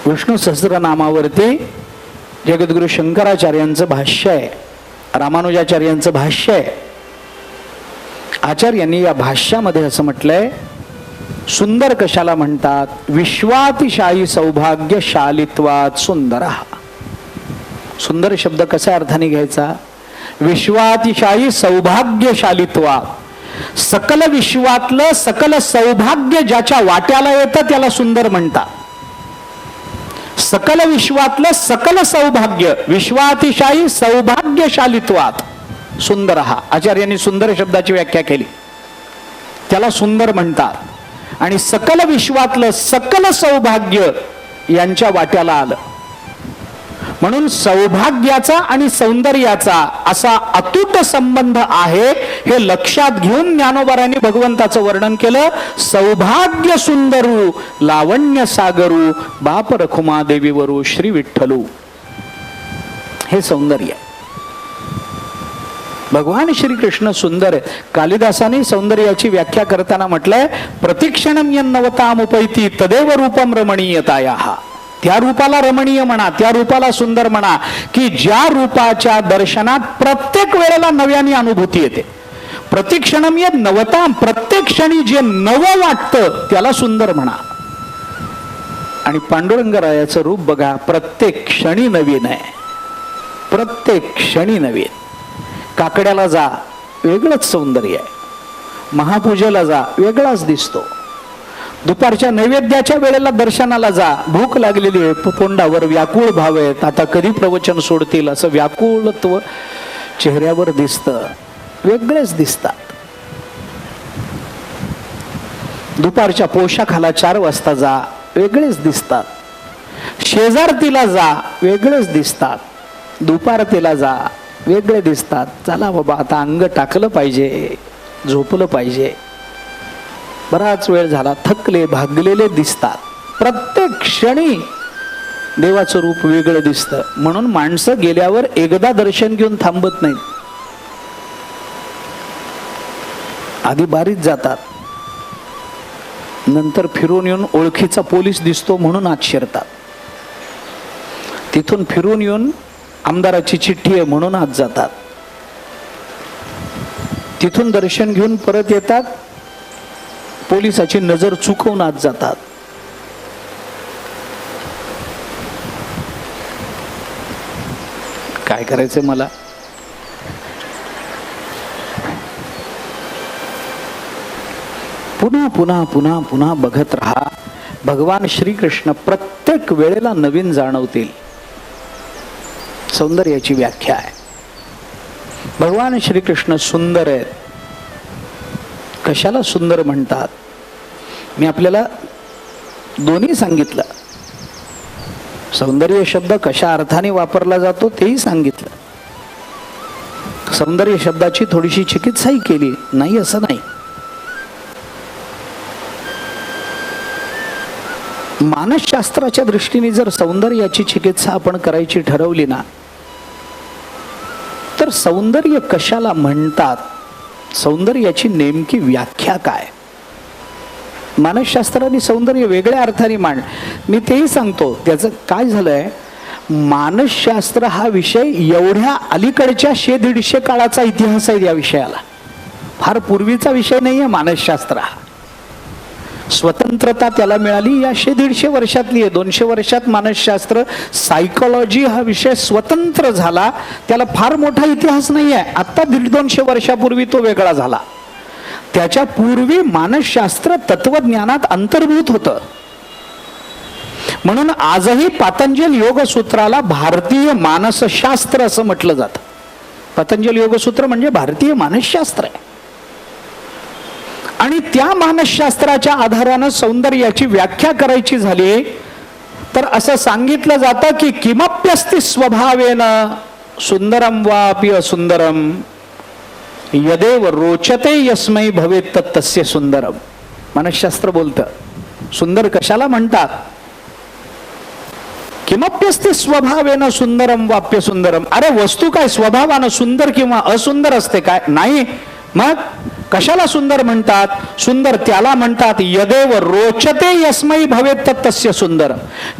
विष्णू सहस्त्रनामावरती जगद्गुरु शंकराचार्यांचं भाष्य आहे, रामानुजाचार्यांचं भाष्य आहे. आचार्यांनी या भाष्यामध्ये असं म्हटलंय, सुंदर कशाला म्हणतात? विश्वातिशायी सौभाग्यशालित्वात सुंदर. सुंदर शब्द कशा अर्थाने घ्यायचा? विश्वातिशायी सौभाग्यशालित्वात, सकल विश्वातलं सकल सौभाग्य ज्याच्या वाट्याला येतं त्याला सुंदर म्हणतात. सकल विश्वातलं सकल सौभाग्य विश्वातिशायी सौभाग्यशालित्वात सुंदर. आचार्यांनी सुंदर शब्दाची व्याख्या केली, त्याला सुंदर म्हणतात. आणि सकल विश्वातलं सकल सौभाग्य यांच्या वाट्याला आलं. म्हणून सौभाग्याचा आणि सौंदर्याचा असा अतूट संबंध आहे हे लक्षात घेऊन ज्ञानोबारांनी भगवंताचं वर्णन केलं. सौभाग्य सुंदरू लावण्य सागरू बाप रखुमा देवीवरू श्री विठ्ठलू. हे सौंदर्य. भगवान श्रीकृष्ण सुंदर आहे. कालिदासाने सौंदर्याची व्याख्या करताना म्हटलंय प्रतिक्षणम यन्नवतामुपैति तदेव रूपम रमणीयतायाः. त्या रूपाला रमणीय म्हणा, त्या रूपाला सुंदर म्हणा की ज्या रूपाच्या दर्शनात प्रत्येक वेळेला नव्याने अनुभूती येते. प्रतिक्षणम यन्नवताम, प्रत्येक क्षणी जे नवं वाटतं त्याला सुंदर म्हणा. आणि पांडुरंगरायाचं रूप बघा, प्रत्येक क्षणी नवीन आहे, प्रत्येक क्षणी नवीन. काकड्याला जा वेगळंच सौंदर्य आहे, महापूजेला जा वेगळाच दिसतो, दुपारच्या नैवेद्याच्या वेळेला दर्शनाला जा भूक लागलेली आहे, तोंडावर व्याकुळ भाव आहेत, आता कधी प्रवचन सोडतील असं व्याकुळत्व चेहऱ्यावर दिसतं, वेगळेच दिसतात. दुपारच्या पोशाखाला 4 वाजता जा वेगळेच दिसतात, शेजारतीला जा वेगळेच दिसतात, दुपारतीला जा वेगळे दिसतात. चला बाबा आता अंग टाकलं पाहिजे, झोपलं पाहिजे, बराच वेळ झाला, थकले भागलेले दिसतात. प्रत्येक क्षणी देवाचं रूप वेगळं दिसतं. म्हणून माणसं गेल्यावर एकदा दर्शन घेऊन थांबत नाहीत, आधी बारीत जातात, नंतर फिरून येऊन ओळखीचा पोलीस दिसतो म्हणून आत शिरतात, तिथून फिरून येऊन आमदाराची चिठ्ठी आहे म्हणून आत जातात, तिथून दर्शन घेऊन परत येतात, पोलिसाची नजर चुकवून आत जातात. काय करायचं मला? पुन्हा पुन्हा पुन्हा पुन्हा बघत राहा. भगवान श्रीकृष्ण प्रत्येक वेळेला नवीन जाणवतील. सौंदर्याची व्याख्या आहे. भगवान श्रीकृष्ण सुंदर आहेत. कशाला सुंदर म्हणतात? मी आपल्याला दोन्ही सांगितलं. सौंदर्य शब्द कशा अर्थाने वापरला जातो तेही सांगितलं. सौंदर्य शब्दाची थोडीशी चिकित्साही केली, नाही असं नाही. मानसशास्त्राच्या दृष्टीने जर सौंदर्याची चिकित्सा आपण करायची ठरवली ना, तर सौंदर्य कशाला म्हणतात, सौंदर्याची नेमकी व्याख्या काय? मानसशास्त्राने सौंदर्य वेगळ्या अर्थाने मांड, मी तेही सांगतो. त्याचं काय झालंय, मानसशास्त्र हा विषय एवढ्या अलीकडच्या 100-150 काळाचा इतिहास आहे. या विषयाला फार पूर्वीचा विषय नाहीये मानसशास्त्र हा. स्वतंत्रता त्याला मिळाली या 100-150 वर्षातली आहे. 200 वर्षात मानसशास्त्र, सायकोलॉजी हा विषय स्वतंत्र झाला. त्याला फार मोठा इतिहास नाही आहे. आता 150-200 वर्षापूर्वी तो वेगळा झाला. त्याच्या पूर्वी मानसशास्त्र तत्वज्ञानात अंतर्भूत होतं. म्हणून आजही पतंजल योगसूत्राला भारतीय मानसशास्त्र असं म्हटलं जातं. पतंजल योगसूत्र म्हणजे भारतीय मानसशास्त्र आहे. आणि त्या मानसशास्त्राच्या आधारानं सौंदर्याची व्याख्या करायची झाली तर असं सांगितलं जातं की किमप्यस्ति स्वभावेन सुंदरम वापि असुंदरम यदेव रोचते यस्मै भवेत तस्य सुंदरम. मानसशास्त्र बोलतं सुंदर कशाला म्हणतात. किमप्यस्ति स्वभावेन सुंदरम वाप्य सुंदरम. अरे वस्तू काय स्वभावानं सुंदर किंवा असुंदर असते काय? नाही. मग कशाला सुंदर म्हणतात? सुंदर त्याला म्हणतात यदेव रोचते यस्मै भवेत तस्य सुंदर.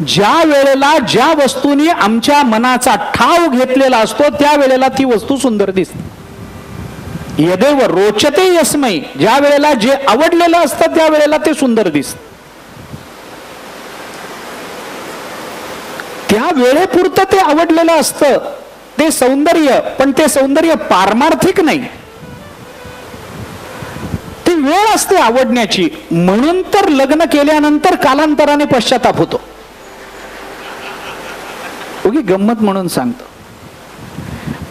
ज्या वेळेला ज्या वस्तूने आमच्या मनाचा ठाव घेतलेला असतो त्या वेळेला ती वस्तू सुंदर दिसते. यदेव रोचते यस्मै, ज्या वेळेला जे आवडलेलं असतं त्या वेळेला ते सुंदर दिसतं. त्या वेळेपुरतं ते आवडलेलं असतं ते सौंदर्य, पण ते सौंदर्य पारमार्थिक नाही. ती वेळ असते आवडण्याची. म्हणून तर लग्न केल्यानंतर कालांतराने पश्चाताप होतो. उगी गंमत म्हणून सांगतो,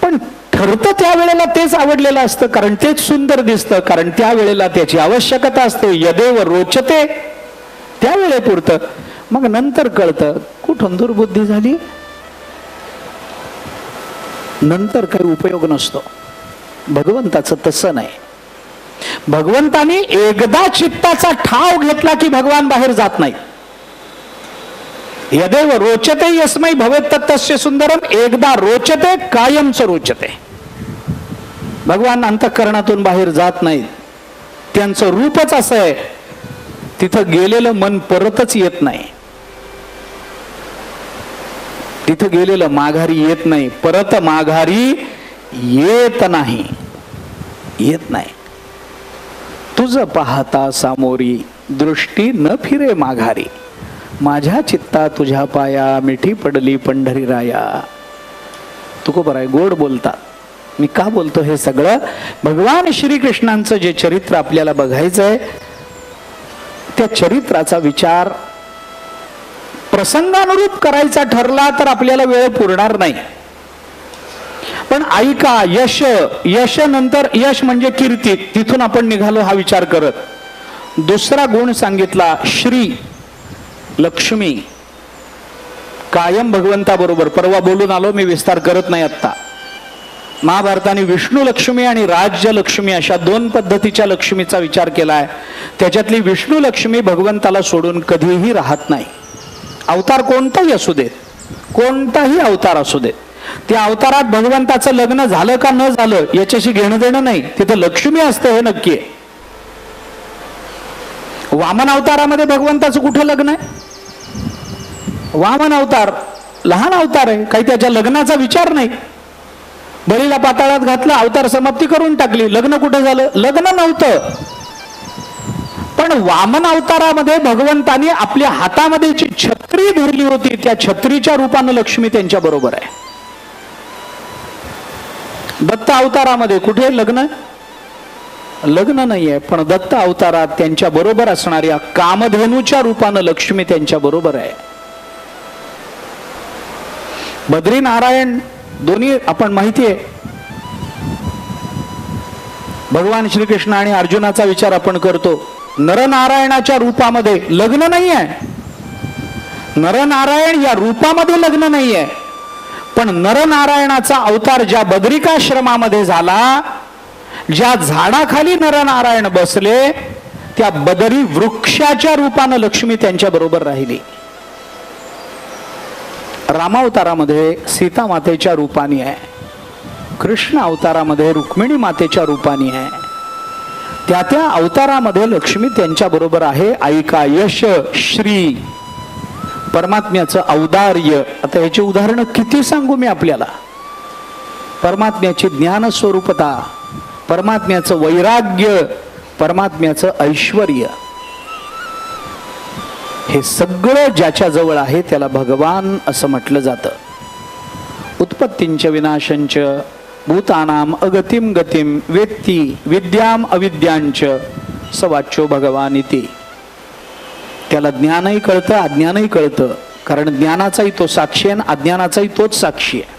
पण ठरतं त्या वेळेला तेच आवडलेलं असतं, कारण तेच सुंदर दिसतं, कारण त्या वेळेला त्याची आवश्यकता असते. यदेव रोचते त्या वेळेपुरतं. मग नंतर कळतं कुठून दुर्बुद्धी झाली. नंतर काही उपयोग नसतो. भगवंताचं तसं नाही. भगवंतानी एकदा चित्ताचा ठाव घेतला की भगवान बाहेर जात नाही. यदेव रोचते यस्मै भवेत् तस्य सुंदरम, एकदा रोचते कायमच रोचते. भगवान अंतःकरणातून बाहेर जात नाहीत. त्यांचं रूपच असं आहे, तिथं गेलेलं मन परतच येत नाही. तिथं गेलेलं माघारी येत नाही, परत माघारी येत नाही, येत नाही. तुझ पाहता सामोरी दृष्टी न फिरे माघारी, माझ्या चित्ता तुझ्या पाया मिठी पडली पंढरी राया. तुकोबराय गोड बोलतात. मी का बोलतो हे सगळं? भगवान श्रीकृष्णांचं जे चरित्र आपल्याला बघायचंय, त्या चरित्राचा विचार प्रसंगानुरूप करायचा ठरला तर आपल्याला वेळ पुरणार नाही. पण ऐका, यश, यश नंतर यश म्हणजे कीर्ती, तिथून आपण निघालो हा विचार करत. दुसरा गुण सांगितला श्री, लक्ष्मी, कायम भगवंताबरोबर. परवा बोलून आलो मी, विस्तार करत नाही आत्ता. महाभारताने विष्णू लक्ष्मी आणि राज्य लक्ष्मी अशा दोन पद्धतीच्या लक्ष्मीचा विचार केलाय. त्याच्यातली विष्णू लक्ष्मी भगवंताला सोडून कधीही राहत नाही. अवतार कोणताही असू देत, कोणताही अवतार असू देत, त्या अवतारात भगवंताचं लग्न झालं का न झालं याच्याशी घेणं देणं नाही. तिथं लक्ष्मी असते हे नक्की आहे. वामन अवतारामध्ये भगवंताचं कुठं लग्न आहे? वामन अवतार लहान अवतार आहे, काही त्याच्या लग्नाचा विचार नाही. बळीला पाताळात घातलं, अवतार समाप्ती करून टाकली, लग्न कुठं झालं? लग्न नव्हतं. पण वामन अवतारामध्ये भगवंताने आपल्या हातामध्ये जी छत्री धरली होती, त्या छत्रीच्या रूपानं लक्ष्मी त्यांच्या बरोबर आहे. दत्त अवतारामध्ये कुठे लग्न? लग्न नाहीये. पण दत्त अवतारात त्यांच्या बरोबर असणाऱ्या कामधेनूच्या रूपानं लक्ष्मी त्यांच्या बरोबर आहे. बद्री नारायण दोन्ही आपण माहिती आहे. भगवान श्रीकृष्ण आणि अर्जुनाचा विचार आपण करतो. नरनारायणाच्या रूपामध्ये लग्न नाही आहे. नरनारायण या रूपामध्ये लग्न नाही आहे. पण नरनारायणाचा अवतार ज्या बदरिकाश्रमामध्ये झाला, ज्या झाडाखाली नरनारायण बसले, त्या बदरी वृक्षाच्या रूपानं लक्ष्मी त्यांच्या बरोबर राहिली. रामावतारामध्ये सीता मातेच्या रूपाने आहे. कृष्ण अवतारामध्ये रुक्मिणी मातेच्या रूपाने आहे. त्या त्या अवतारामध्ये लक्ष्मी त्यांच्या बरोबर आहे. ऐका, यश, श्री, परमात्म्याचं औदार्य. आता याची उदाहरणं किती सांगू मी आपल्याला? परमात्म्याची ज्ञान स्वरूपता, परमात्म्याचं वैराग्य, परमात्म्याचं ऐश्वर्य, हे सगळं ज्याच्या जवळ आहे त्याला भगवान असं म्हटलं जातं. उत्पत्तींच विनाशंच भूतानाम अगतिम गतिम वेत्ती विद्याम अविद्यांच सवाच्यो भगवान इति. त्याला ज्ञानही कळतं, अज्ञानही कळतं. कारण ज्ञानाचाही तो साक्षी आहे आणि अज्ञानाचाही तोच साक्षी आहे.